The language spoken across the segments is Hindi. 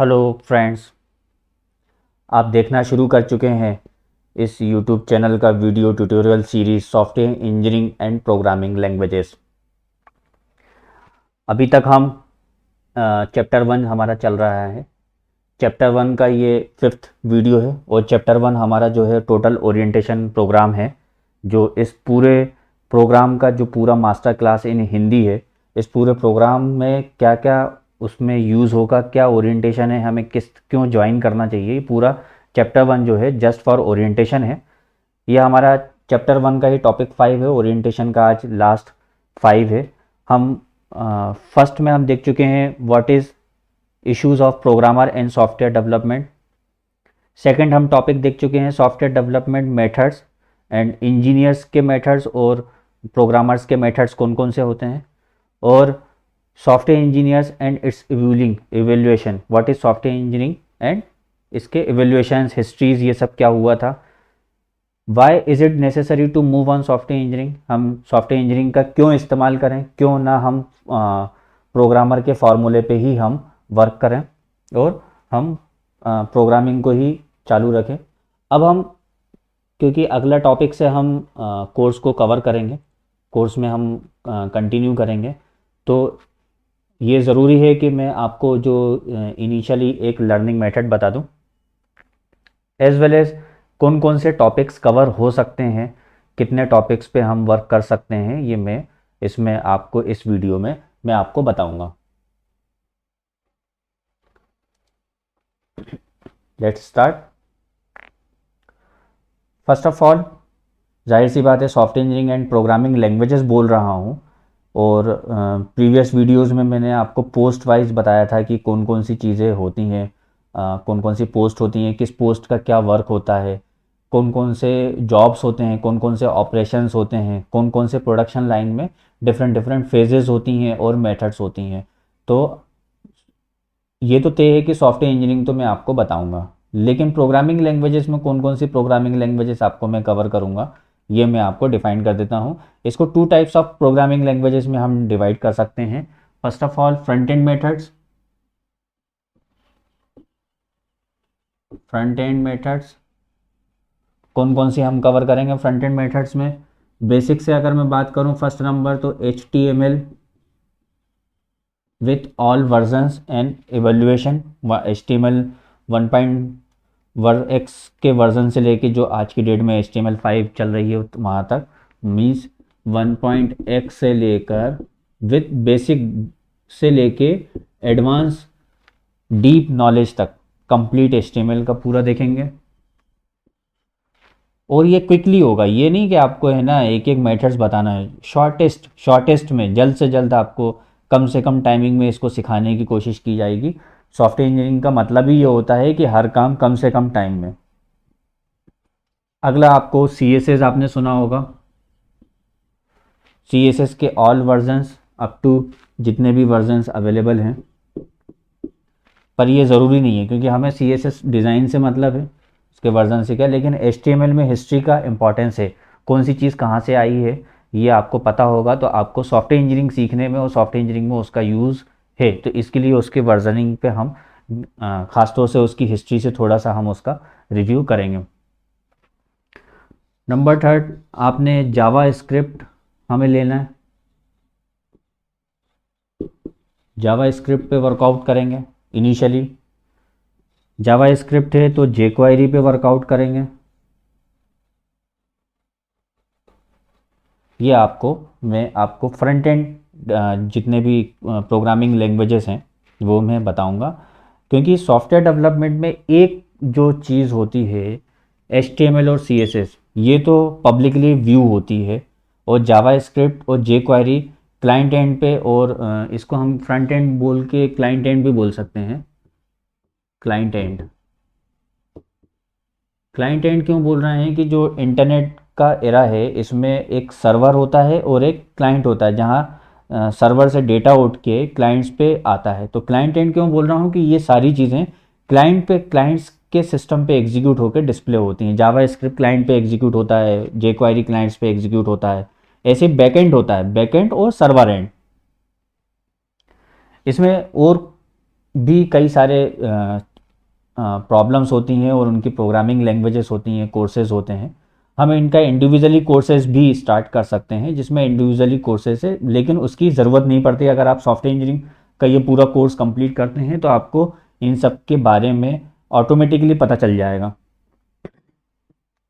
हेलो फ्रेंड्स, आप देखना शुरू कर चुके हैं इस यूट्यूब चैनल का video tutorial series software engineering and programming languages. अभी तक हम चैप्टर वन हमारा चल रहा है। चैप्टर वन का ये फिफ्थ वीडियो है और चैप्टर वन हमारा जो है टोटल ओरिएंटेशन प्रोग्राम है। जो इस पूरे प्रोग्राम का जो पूरा मास्टर क्लास इन हिंदी है, इस पूरे प्रोग्राम में क्या क्या उसमें यूज़ होगा, क्या ओरिएंटेशन है, हमें किस क्यों ज्वाइन करना चाहिए, ये पूरा चैप्टर वन जो है जस्ट फॉर ओरिएंटेशन है। ये हमारा चैप्टर वन का ही टॉपिक फाइव है, ओरिएंटेशन का आज लास्ट फाइव है। हम फर्स्ट में हम देख चुके हैं what is issues of programmer and software development. Second हम टॉपिक देख चुके हैं software development methods and engineers के मेथड्स और प्रोग्रामर्स के मेथड्स कौन कौन से होते हैं। और software engineers and its evaluation, what is software engineering and इसके इवेल्युएशंस, हिस्ट्रीज, ये सब क्या हुआ था। Why is it necessary to move on software engineering, हम सॉफ्टवेयर इंजीनियरिंग का क्यों इस्तेमाल करें, क्यों ना हम प्रोग्रामर के फॉर्मूले पे ही हम वर्क करें और हम प्रोग्रामिंग को ही चालू रखें। अब हम, क्योंकि अगला टॉपिक से हम कोर्स को कवर करेंगे, कोर्स में हम कंटिन्यू करेंगे, तो ये ज़रूरी है कि मैं आपको जो इनिशियली एक लर्निंग मेथड बता दूं, एज वेल एज कौन कौन से टॉपिक्स कवर हो सकते हैं, कितने टॉपिक्स पे हम वर्क कर सकते हैं, ये मैं इसमें आपको इस वीडियो में मैं आपको बताऊंगा। Let's start. First of all, जाहिर सी बात है software engineering and programming languages बोल रहा हूँ और प्रीवियस वीडियोस में मैंने आपको पोस्ट वाइज बताया था कि कौन कौन सी चीज़ें होती हैं, कौन कौन सी पोस्ट होती हैं, किस पोस्ट का क्या वर्क होता है, कौन कौन से जॉब्स होते हैं, कौन कौन से ऑपरेशंस होते हैं, कौन कौन से प्रोडक्शन लाइन में डिफरेंट डिफरेंट फेजेस होती हैं और मेथड्स होती हैं। तो ये तो तय है कि सॉफ्टवेयर इंजीनियरिंग तो मैं आपको बताऊंगा, लेकिन प्रोग्रामिंग लैंग्वेजेस में कौन कौन सी प्रोग्रामिंग लैंग्वेजेस आपको मैं कवर करूंगा, ये मैं आपको डिफाइन कर देता हूँ। इसको two types of programming languages में हम डिवाइड कर सकते हैं। First of all front end methods. Front end methods कौन कौन सी हम कवर करेंगे फ्रंट एंड मेथड्स में। बेसिक से अगर मैं बात करूं, फर्स्ट नंबर तो HTML with all versions and evaluation. HTML 1.x के वर्जन से लेके जो आज की डेट में HTML 5 चल रही है वहाँ तक, मीन्स 1.x से लेकर विथ बेसिक से लेके एडवांस डीप नॉलेज तक कंप्लीट HTML का पूरा देखेंगे। और ये क्विकली होगा, ये नहीं कि आपको है ना एक एक मेथड्स बताना है, शॉर्टेस्ट में जल्द से जल्द आपको कम से कम टाइमिंग में इसको सिखाने की कोशिश की जाएगी। सॉफ्टवेयर इंजीनियरिंग का मतलब ही ये होता है कि हर काम कम से कम टाइम में। अगला आपको CSS आपने सुना होगा। CSS के ऑल वर्जन्स अप टू जितने भी वर्जन्स अवेलेबल हैं, पर ये ज़रूरी नहीं है क्योंकि हमें CSS डिज़ाइन से मतलब है, उसके वर्जन से क्या। लेकिन HTML में हिस्ट्री का इंपॉर्टेंस है, कौन सी चीज़ कहाँ से आई है ये आपको पता होगा, तो आपको सॉफ्टवेयर इंजीनियरिंग सीखने में और सॉफ्टवेयर इंजीनियरिंग में उसका यूज़ है, तो इसके लिए उसके वर्जनिंग पे हम ख़ासतौर से उसकी हिस्ट्री से थोड़ा सा हम उसका रिव्यू करेंगे। नंबर थर्ड, आपने जावा स्क्रिप्ट हमें लेना है, जावा स्क्रिप्ट पे वर्कआउट करेंगे। इनिशियली जावा स्क्रिप्ट है तो jQuery पे वर्कआउट करेंगे। ये मैं आपको फ्रंट एंड जितने भी प्रोग्रामिंग लैंग्वेजेस हैं वो मैं बताऊंगा, क्योंकि सॉफ्टवेयर डेवलपमेंट में एक जो चीज़ होती है HTML और CSS, ये तो पब्लिकली व्यू होती है, और जावा स्क्रिप्ट और jQuery क्लाइंट एंड पे, और इसको हम फ्रंट एंड बोल के क्लाइंट एंड भी बोल सकते हैं। क्लाइंट एंड, क्लाइंट एंड क्यों बोल रहे हैं कि जो इंटरनेट का एरा है इसमें एक सर्वर होता है और एक क्लाइंट होता है, जहाँ सर्वर से डेटा उठ के क्लाइंट्स पे आता है। तो क्लाइंट एंड क्यों बोल रहा हूँ कि ये सारी चीज़ें क्लाइंट्स के सिस्टम पे एग्जीक्यूट होकर डिस्प्ले होती हैं। जावा स्क्रिप्ट क्लाइंट पे एग्जीक्यूट होता है, jQuery क्लाइंट्स पे एग्जीक्यूट होता है, ऐसे बैकएंड होता है, बैकएंड और सर्वर एंड। इसमें और भी कई सारे प्रॉब्लम्स होती हैं और उनकी प्रोग्रामिंग लैंग्वेजेस होती हैं, कोर्सेज होते हैं। हम इनका इंडिविजुअली कोर्सेज भी स्टार्ट कर सकते हैं, जिसमें इंडिविजुअली कोर्सेज है, लेकिन उसकी ज़रूरत नहीं पड़ती। अगर आप सॉफ्टवेयर इंजीनियरिंग का ये पूरा कोर्स कंप्लीट करते हैं तो आपको इन सब के बारे में ऑटोमेटिकली पता चल जाएगा।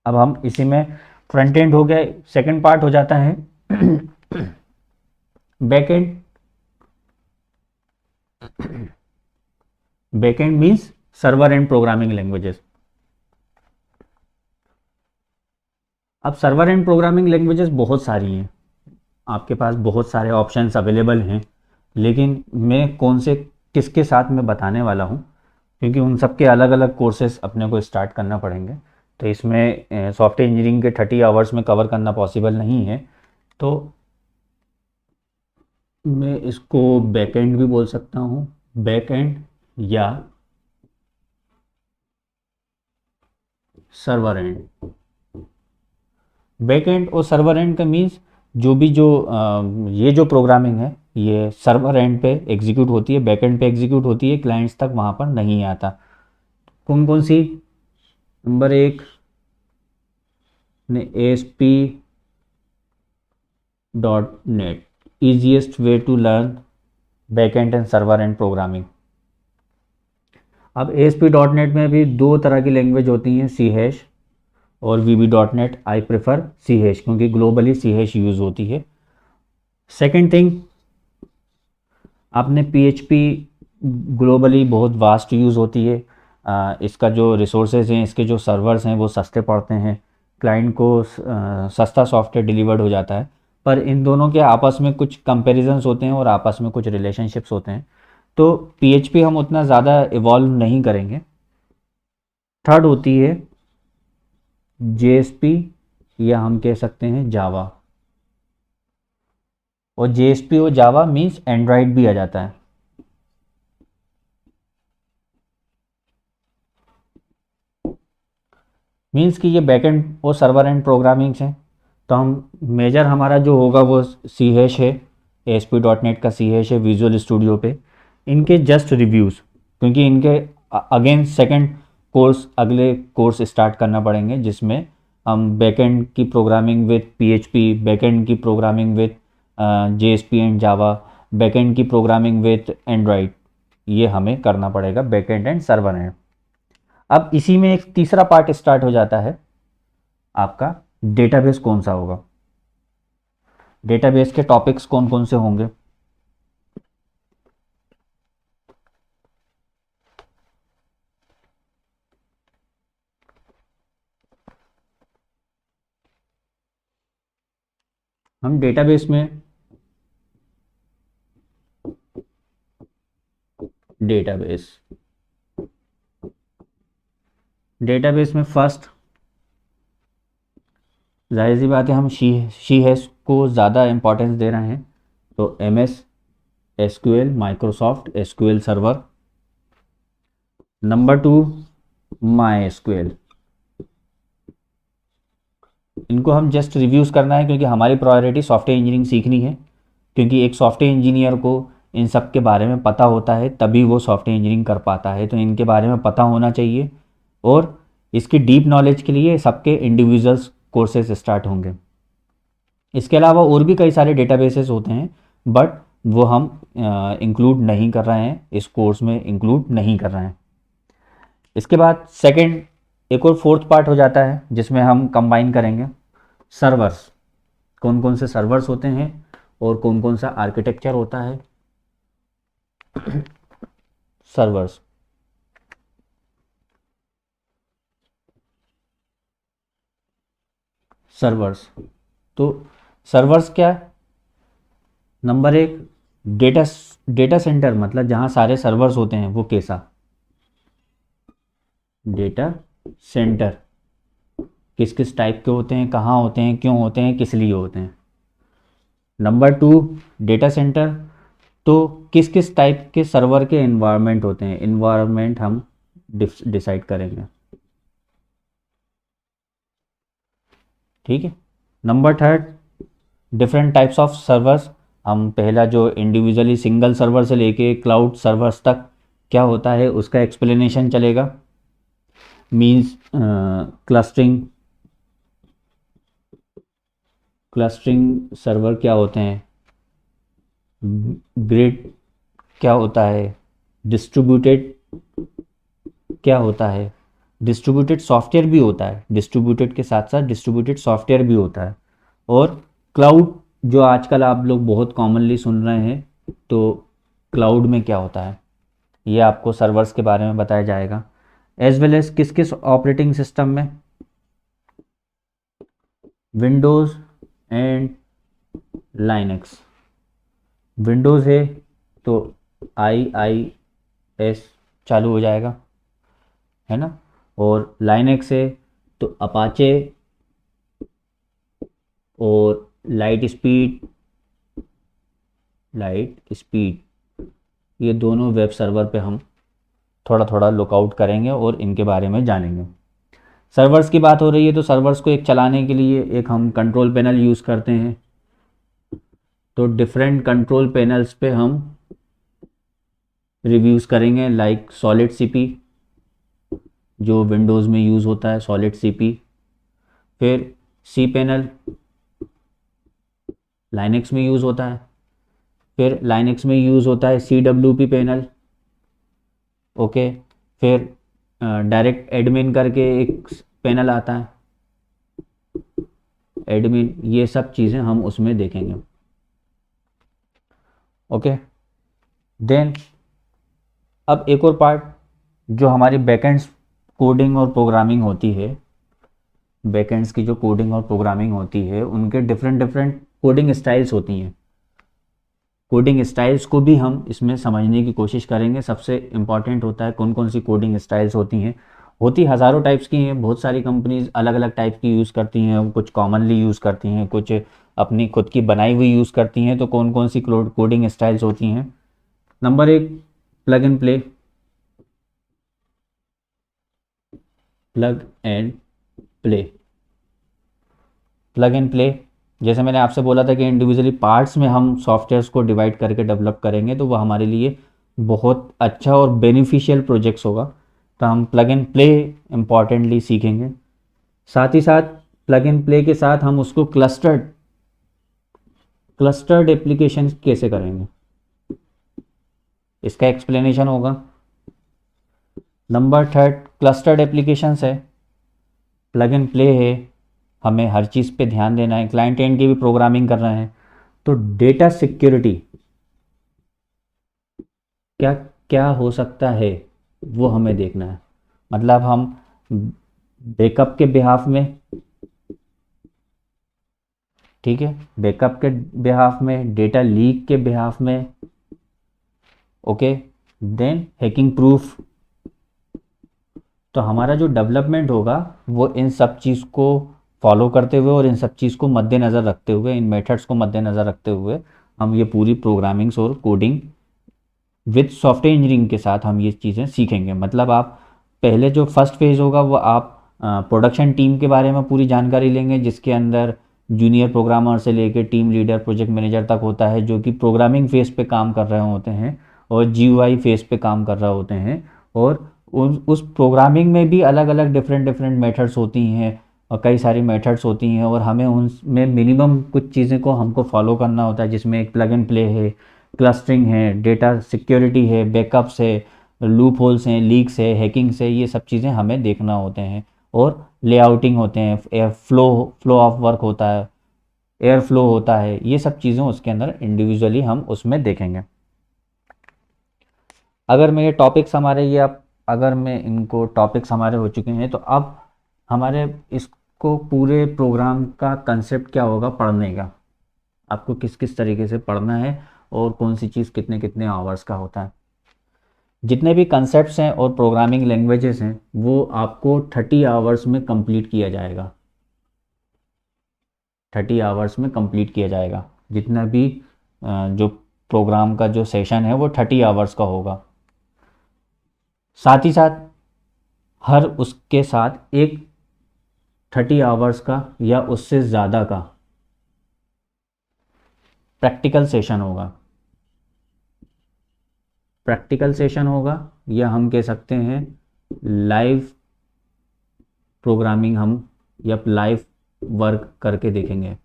अब हम इसी में फ्रंट एंड हो गया, सेकंड पार्ट हो जाता है back and. Back and means server and programming languages. अब सर्वर एंड प्रोग्रामिंग लैंग्वेजेस बहुत सारी हैं, आपके पास बहुत सारे ऑप्शंस अवेलेबल हैं, लेकिन मैं कौन से किसके साथ मैं बताने वाला हूँ, क्योंकि उन सब के अलग अलग कोर्सेज अपने को स्टार्ट करना पड़ेंगे। तो इसमें सॉफ्टवेयर इंजीनियरिंग के 30 आवर्स में कवर करना पॉसिबल नहीं है। तो मैं इसको बैकएंड भी बोल सकता हूँ, बैकएंड या सर्वर एंड। बैकएंड और सर्वर एंड का मीन्स ये जो प्रोग्रामिंग है ये सर्वर एंड पे एग्जीक्यूट होती है, बैकएंड पे एग्जीक्यूट होती है, क्लाइंट्स तक वहाँ पर नहीं आता। कौन कौन सी? नंबर एक ने ASP.NET, easiest way to learn backend and server and programming. अब ASP.NET में भी दो तरह की लैंग्वेज होती हैं, C# और VB.NET। आई प्रेफर C#, क्योंकि ग्लोबली C# यूज़ होती है। सेकेंड थिंग, आपने PHP ग्लोबली बहुत वास्ट यूज़ होती है। इसका जो रिसोर्सेज हैं, इसके जो सर्वर्स हैं वो सस्ते पड़ते हैं, क्लाइंट को सस्ता सॉफ्टवेयर डिलीवर्ड हो जाता है। पर इन दोनों के आपस में कुछ कंपैरिजंस होते हैं और आपस में कुछ रिलेशनशिप्स होते हैं, तो PHP हम उतना ज़्यादा इवॉल्व नहीं करेंगे। थर्ड होती है JSP, या हम कह सकते हैं जावा। और JSP और जावा मीन्स एंड्रॉयड भी आ जाता है। मीन्स कि ये बैकएंड और सर्वर एंड प्रोग्रामिंग्स हैं। तो हम मेजर हमारा जो होगा वो C# है, ASP.NET का C# है विजुअल स्टूडियो पे। इनके जस्ट रिव्यूज़, क्योंकि इनके अगेन सेकंड कोर्स, अगले कोर्स स्टार्ट करना पड़ेंगे, जिसमें हम बैकएंड की प्रोग्रामिंग विद PHP, बैकएंड की programming with JSP and Java, backend की प्रोग्रामिंग विद एंड्रॉयड, ये हमें करना पड़ेगा बैकएंड एंड सर्वर एंड। अब इसी में एक तीसरा पार्ट स्टार्ट हो जाता है आपका, डेटाबेस कौन सा होगा, डेटाबेस के टॉपिक्स कौन कौन से होंगे। हम डेटाबेस में डेटाबेस में फर्स्ट, जाहिर सी बात है हम शी हैश को ज़्यादा इम्पोर्टेंस दे रहे हैं, तो MS SQL, Microsoft SQL server. Number 2 MySQL। इनको हम जस्ट रिव्यूज़ करना है, क्योंकि हमारी प्रायोरिटी सॉफ्टवेयर इंजीनियरिंग सीखनी है, क्योंकि एक सॉफ्टवेयर इंजीनियर को इन सब के बारे में पता होता है तभी वो सॉफ्टवेयर इंजीनियरिंग कर पाता है। तो इनके बारे में पता होना चाहिए, और इसकी डीप नॉलेज के लिए सबके इंडिविजुअल्स कोर्सेज स्टार्ट होंगे। इसके अलावा और भी कई सारे डेटाबेसेस होते हैं, बट वो हम इंक्लूड नहीं कर रहे हैं, इस कोर्स में इंक्लूड नहीं कर रहे हैं। इसके बाद सेकंड, एक और फोर्थ पार्ट हो जाता है, जिसमें हम कंबाइन करेंगे सर्वर्स। कौन कौन से सर्वर्स होते हैं और कौन कौन सा आर्किटेक्चर होता है सर्वर्स। सर्वर्स, तो सर्वर्स क्या? नंबर एक, डेटा डेटा सेंटर, मतलब जहाँ सारे सर्वर्स होते हैं वो कैसा, डेटा सेंटर किस किस टाइप के होते हैं, कहाँ होते हैं, क्यों होते हैं, किस लिए होते हैं। नंबर 2, डेटा सेंटर तो किस किस टाइप के सर्वर के इन्वायरमेंट होते हैं, इन्वायरमेंट हम डिसाइड करेंगे, ठीक है। Number 3, different types of servers. हम पहला जो इंडिविजुअली सिंगल सर्वर से लेके क्लाउड सर्वर्स तक क्या होता है उसका एक्सप्लेनेशन चलेगा। मीन्स क्लस्टरिंग क्लस्टरिंग सर्वर क्या होते हैं, ग्रिड क्या होता है, डिस्ट्रीब्यूटेड क्या होता है, डिस्ट्रीब्यूटेड सॉफ्टवेयर भी होता है, डिस्ट्रीब्यूटेड के साथ साथ डिस्ट्रीब्यूटेड सॉफ्टवेयर भी होता है, और क्लाउड जो आजकल आप लोग बहुत कॉमनली सुन रहे हैं, तो क्लाउड में क्या होता है ये आपको सर्वर्स के बारे में बताया जाएगा। एज वेल एज किस किस ऑपरेटिंग सिस्टम में, विंडोज़ एंड लाइनक्स। विंडोज़ है तो IIS चालू हो जाएगा, है ना, और लाइनक्स है तो अपाचे और लाइट स्पीड ये दोनों वेब सर्वर पे हम थोड़ा थोड़ा लुकआउट करेंगे और इनके बारे में जानेंगे। सर्वर्स की बात हो रही है तो सर्वर्स को एक चलाने के लिए एक हम कंट्रोल पैनल यूज़ करते हैं। तो डिफरेंट कंट्रोल पैनल्स पे हम रिव्यूज़ करेंगे, लाइक सॉलिड सीपी जो विंडोज़ में यूज़ होता है, सॉलिड सीपी। फिर सी पैनल लाइनक्स में यूज़ होता है, फिर लाइनक्स में यूज़ होता है CWP पैनल, ओके। फिर डायरेक्ट एडमिन करके एक पैनल आता है, एडमिन, ये सब चीज़ें हम उसमें देखेंगे, ओके। देन अब एक और पार्ट जो हमारी बैकएंड्स कोडिंग और प्रोग्रामिंग होती है, बैकएंड्स की जो कोडिंग और प्रोग्रामिंग होती है उनके डिफरेंट डिफरेंट कोडिंग स्टाइल्स होती हैं। कोडिंग स्टाइल्स को भी हम इसमें समझने की कोशिश करेंगे। सबसे इम्पॉर्टेंट होता है कौन कौन सी कोडिंग स्टाइल्स होती हैं। होती हज़ारों टाइप्स की हैं, बहुत सारी कंपनीज अलग अलग टाइप की यूज़ करती हैं, कुछ कॉमनली यूज़ करती हैं, कुछ अपनी खुद की बनाई हुई यूज़ करती हैं। तो कौन कौन सी कोडिंग स्टाइल्स होती हैं। Number 1, plug and play. Plug and play plug and play जैसे मैंने आपसे बोला था कि इंडिविजुअली पार्ट्स में हम सॉफ्टवेयर्स को डिवाइड करके डेवलप करेंगे तो वो हमारे लिए बहुत अच्छा और बेनिफिशियल प्रोजेक्ट्स होगा। तो हम प्लग एंड प्ले इम्पॉर्टेंटली सीखेंगे। साथ ही साथ प्लग एंड प्ले के साथ हम उसको क्लस्टर्ड एप्लीकेशन कैसे करेंगे इसका एक्सप्लेनेशन होगा। नंबर 3 क्लस्टर्ड एप्लीकेशंस है, प्लग एंड प्ले है, हमें हर चीज़ पे ध्यान देना है, क्लाइंट एंड की भी प्रोग्रामिंग कर रहे हैं। तो डेटा सिक्योरिटी क्या क्या हो सकता है वो हमें देखना है। मतलब हम बैकअप के बिहाफ में, ठीक है, बैकअप के बिहाफ में, डेटा लीक के बिहाफ में, ओके। Then hacking proof. तो हमारा जो डेवलपमेंट होगा वो इन सब चीज़ को फॉलो करते हुए और इन सब चीज़ को मद्देनज़र रखते हुए, इन मेथड्स को मद्देनज़र रखते हुए हम ये पूरी प्रोग्रामिंग्स और कोडिंग विद सॉफ्टवेयर इंजीनियरिंग के साथ हम ये चीज़ें सीखेंगे। मतलब आप पहले जो फर्स्ट फेज़ होगा वो आप प्रोडक्शन टीम के बारे में पूरी जानकारी लेंगे, जिसके अंदर जूनियर प्रोग्रामर से लेकर टीम लीडर, प्रोजेक्ट मैनेजर तक होता है, जो कि प्रोग्रामिंग फेज़ पे काम कर रहे होते हैं और GUI फेज़ पे काम कर रहे होते हैं। और उस प्रोग्रामिंग में भी अलग अलग डिफरेंट डिफरेंट मेथड्स होती हैं और कई सारी मेथड्स होती हैं, और हमें उनमें मिनिमम कुछ चीज़ें को हमको फॉलो करना होता है, जिसमें एक प्लग एंड प्ले है, क्लस्टरिंग है, डेटा सिक्योरिटी है, बैकअप्स है, लूप होल्स हैं, लीक्स है, हैकिंग्स है, ये सब चीज़ें हमें देखना होते हैं। और लेआउटिंग होते हैं, एयर फ्लो ऑफ वर्क होता है, एयर फ्लो होता है, ये सब चीज़ें उसके अंदर इंडिविजुअली हम उसमें देखेंगे। अगर मैं ये टॉपिक्स हमारे ये अब अगर मैं इनको टॉपिक्स हमारे हो चुके हैं तो अब हमारे इसको पूरे प्रोग्राम का कंसेप्ट क्या होगा पढ़ने का, आपको किस किस तरीके से पढ़ना है और कौन सी चीज़ कितने कितने आवर्स का होता है। जितने भी कंसेप्ट्स हैं और प्रोग्रामिंग लैंग्वेजेस हैं वो आपको 30 आवर्स में कंप्लीट किया जाएगा। 30 आवर्स में कंप्लीट किया जाएगा। जितना भी जो प्रोग्राम का जो सेशन है वो 30 आवर्स का होगा। साथ ही साथ हर उसके साथ एक 30 आवर्स का या उससे ज़्यादा का प्रैक्टिकल सेशन होगा। प्रैक्टिकल सेशन होगा या हम कह सकते हैं लाइव प्रोग्रामिंग, हम या लाइव वर्क करके देखेंगे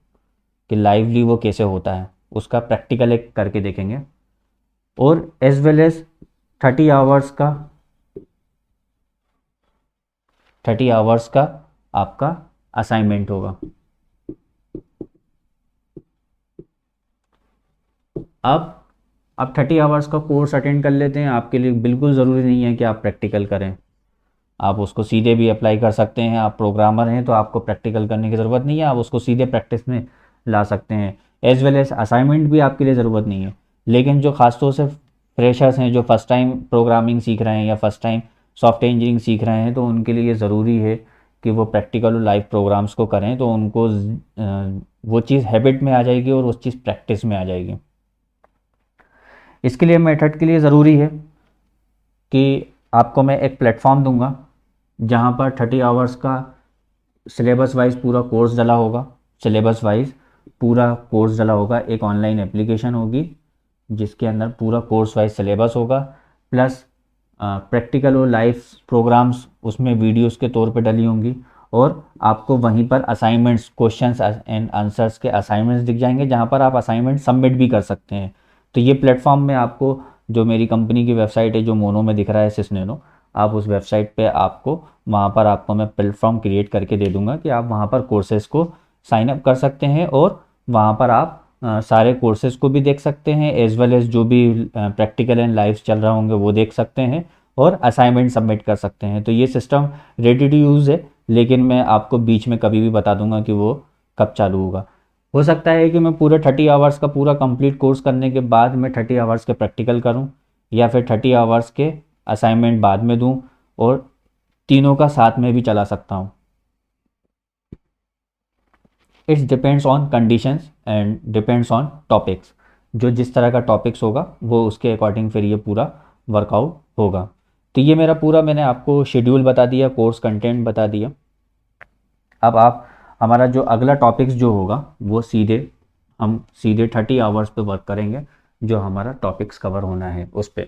कि लाइवली वो कैसे होता है, उसका प्रैक्टिकल एक करके देखेंगे। और एज वेल एज 30 आवर्स का आपका असाइनमेंट होगा। अब आप 30 आवर्स का कोर्स अटेंड कर लेते हैं, आपके लिए बिल्कुल ज़रूरी नहीं है कि आप प्रैक्टिकल करें, आप उसको सीधे भी अप्लाई कर सकते हैं। आप प्रोग्रामर हैं तो आपको प्रैक्टिकल करने की ज़रूरत नहीं है, आप उसको सीधे प्रैक्टिस में ला सकते हैं। एज वेल एज असाइनमेंट भी आपके लिए ज़रूरत नहीं है। लेकिन जो ख़ासतौर से फ्रेशर्स हैं, जो फर्स्ट टाइम प्रोग्रामिंग सीख रहे हैं या फर्स्ट टाइम सॉफ्टवेयर इंजीनियरिंग सीख रहे हैं, तो उनके लिए ज़रूरी है कि वो प्रैक्टिकल और लाइव प्रोग्राम्स को करें, तो उनको वो चीज़ हैबिट में आ जाएगी और उस चीज़ प्रैक्टिस में आ जाएगी। इसके लिए मेथड के लिए ज़रूरी है कि आपको मैं एक प्लेटफॉर्म दूंगा जहां पर 30 आवर्स का सिलेबस वाइज पूरा कोर्स डला होगा, सिलेबस वाइज पूरा कोर्स डला होगा। एक ऑनलाइन एप्लीकेशन होगी जिसके अंदर पूरा कोर्स वाइज सिलेबस होगा, प्लस प्रैक्टिकल और लाइव प्रोग्राम्स उसमें वीडियोस के तौर पे डली होंगी, और आपको वहीं पर असाइनमेंट्स, क्वेश्चंस एंड आंसर्स के असाइनमेंट्स दिख जाएंगे जहां पर आप असाइनमेंट सबमिट भी कर सकते हैं। तो ये प्लेटफॉर्म में आपको, जो मेरी कंपनी की वेबसाइट है जो मोनो में दिख रहा है सिसनेनो, आप उस वेबसाइट पे आपको, वहाँ पर आपको मैं प्लेटफॉर्म क्रिएट करके दे दूँगा कि आप वहाँ पर कोर्सेज़ को साइन अप कर सकते हैं, और वहाँ पर आप सारे कोर्सेज़ को भी देख सकते हैं, एज वेल एज जो भी प्रैक्टिकल एंड लाइव चल रहा होंगे वो देख सकते हैं, और असाइनमेंट सबमिट कर सकते हैं। तो ये सिस्टम रेडी टू यूज़ है, लेकिन मैं आपको बीच में कभी भी बता दूंगा कि वो कब चालू होगा। हो सकता है कि मैं पूरे 30 आवर्स का पूरा कंप्लीट कोर्स करने के बाद मैं 30 आवर्स के प्रैक्टिकल करूं, या फिर 30 आवर्स के असाइनमेंट बाद में दूं, और तीनों का साथ में भी चला सकता हूं। It's depends on conditions and depends on topics. जो जिस तरह का टॉपिक्स होगा वो उसके अकॉर्डिंग फिर ये पूरा वर्कआउट होगा। तो ये मेरा पूरा, मैंने आपको शेड्यूल बता दिया, कोर्स कंटेंट बता दिया। अब आप, हमारा जो अगला टॉपिक्स जो होगा वो हम सीधे 30 आवर्स पे वर्क करेंगे, जो हमारा टॉपिक्स कवर होना है उस पे।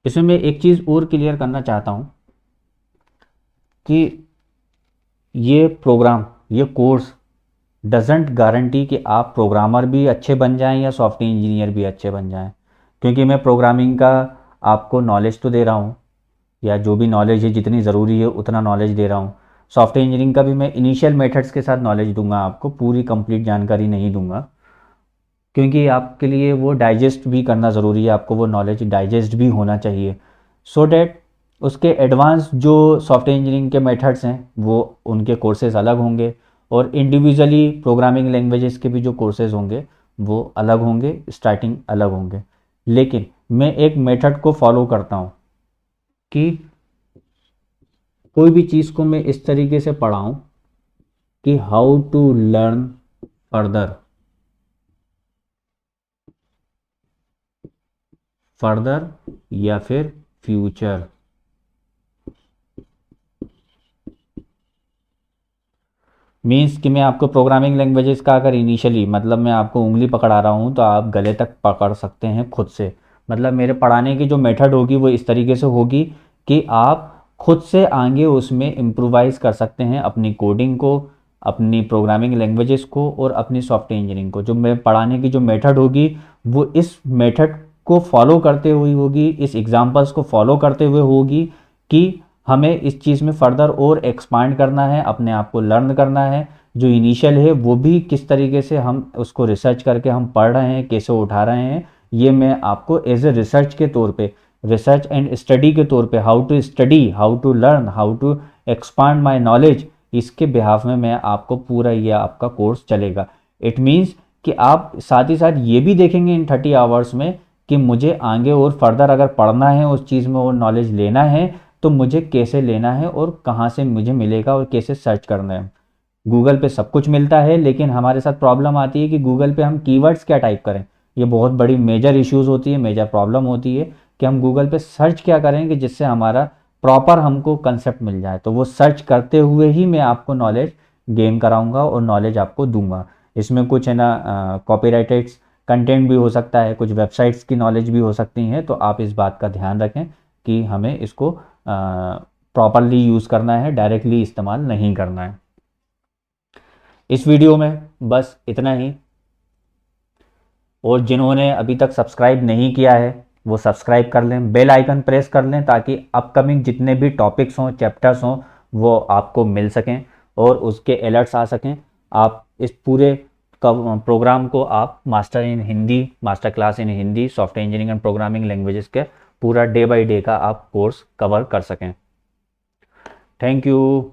इसमें मैं एक चीज़ और क्लियर करना चाहता हूँ कि ये प्रोग्राम, ये कोर्स डजेंट गारंटी कि आप प्रोग्रामर भी अच्छे बन जाएं या सॉफ्टवेयर इंजीनियर भी अच्छे बन जाएं, क्योंकि मैं प्रोग्रामिंग का आपको नॉलेज तो दे रहा हूँ, या जो भी नॉलेज है जितनी ज़रूरी है उतना नॉलेज दे रहा हूँ। सॉफ्टवेयर इंजीनियरिंग का भी मैं इनिशियल मेथड्स के साथ नॉलेज दूंगा, आपको पूरी कंप्लीट जानकारी नहीं दूंगा, क्योंकि आपके लिए वो डाइजेस्ट भी करना ज़रूरी है, आपको वो नॉलेज डाइजेस्ट भी होना चाहिए, सो डैट उसके एडवांस जो सॉफ्टवेयर इंजीनियरिंग के मेथड्स हैं वो उनके कोर्सेज़ अलग होंगे, और इंडिविजुअली प्रोग्रामिंग लैंग्वेजेस के भी जो कोर्सेज़ होंगे वो अलग होंगे, स्टार्टिंग अलग होंगे। लेकिन मैं एक मेथड को फॉलो करता हूँ कि कोई भी चीज़ को मैं इस तरीके से पढ़ाऊँ कि हाउ टू लर्न फर्दर या फिर फ्यूचर। मीन्स कि मैं आपको प्रोग्रामिंग लैंग्वेजेस का अगर इनिशियली, मतलब मैं आपको उंगली पकड़ा रहा हूँ तो आप गले तक पकड़ सकते हैं खुद से। मतलब मेरे पढ़ाने की जो मेथड होगी वो इस तरीके से होगी कि आप खुद से आगे उसमें इम्प्रोवाइज़ कर सकते हैं अपनी कोडिंग को, अपनी प्रोग्रामिंग लैंग्वेजेस को, और अपनी सॉफ्टवेयर इंजीनियरिंग को। जो मैं पढ़ाने की जो मेथड होगी वो इस मेथड को फॉलो करते हुए होगी, इस एग्जाम्पल्स को फॉलो करते हुए होगी कि हमें इस चीज़ में फर्दर और एक्सपांड करना है, अपने आप को लर्न करना है। जो इनिशियल है वो भी किस तरीके से हम उसको रिसर्च करके हम पढ़ रहे हैं, कैसे उठा रहे हैं, ये मैं आपको एज ए रिसर्च के तौर पे, रिसर्च एंड स्टडी के तौर पे, how to study, how to learn, how to expand my knowledge, इसके बिहाफ में मैं आपको पूरा ये आपका कोर्स चलेगा। इट मीन्स कि आप साथ ही साथ ये भी देखेंगे इन 30 आवर्स में कि मुझे आगे और फर्दर अगर पढ़ना है, उस चीज़ में और नॉलेज लेना है, तो मुझे कैसे लेना है और कहाँ से मुझे मिलेगा और कैसे सर्च करना है। गूगल पे सब कुछ मिलता है, लेकिन हमारे साथ प्रॉब्लम आती है कि गूगल पे हम कीवर्ड्स क्या टाइप करें। ये बहुत बड़ी मेजर इश्यूज़ होती है, मेजर प्रॉब्लम होती है कि हम गूगल पे सर्च क्या करें कि जिससे हमारा प्रॉपर हमको कंसेप्ट मिल जाए। तो वो सर्च करते हुए ही मैं आपको नॉलेज गेन कराऊंगा और नॉलेज आपको दूंगा। इसमें कुछ है ना, कॉपीराइटेड कंटेंट भी हो सकता है, कुछ वेबसाइट्स की नॉलेज भी हो सकती है। तो आप इस बात का ध्यान रखें कि हमें इसको प्रॉपरली यूज़ करना है, डायरेक्टली इस्तेमाल नहीं करना है। इस वीडियो में बस इतना ही। और जिन्होंने अभी तक सब्सक्राइब नहीं किया है वो सब्सक्राइब कर लें, बेल आइकन प्रेस कर लें, ताकि अपकमिंग जितने भी टॉपिक्स हों, चैप्टर्स हों, वो आपको मिल सकें और उसके अलर्ट्स आ सकें। आप इस पूरे प्रोग्राम को आप master in Hindi, master class in Hindi, software engineering and programming languages के पूरा डे बाय डे का आप कोर्स कवर कर सकें। Thank you.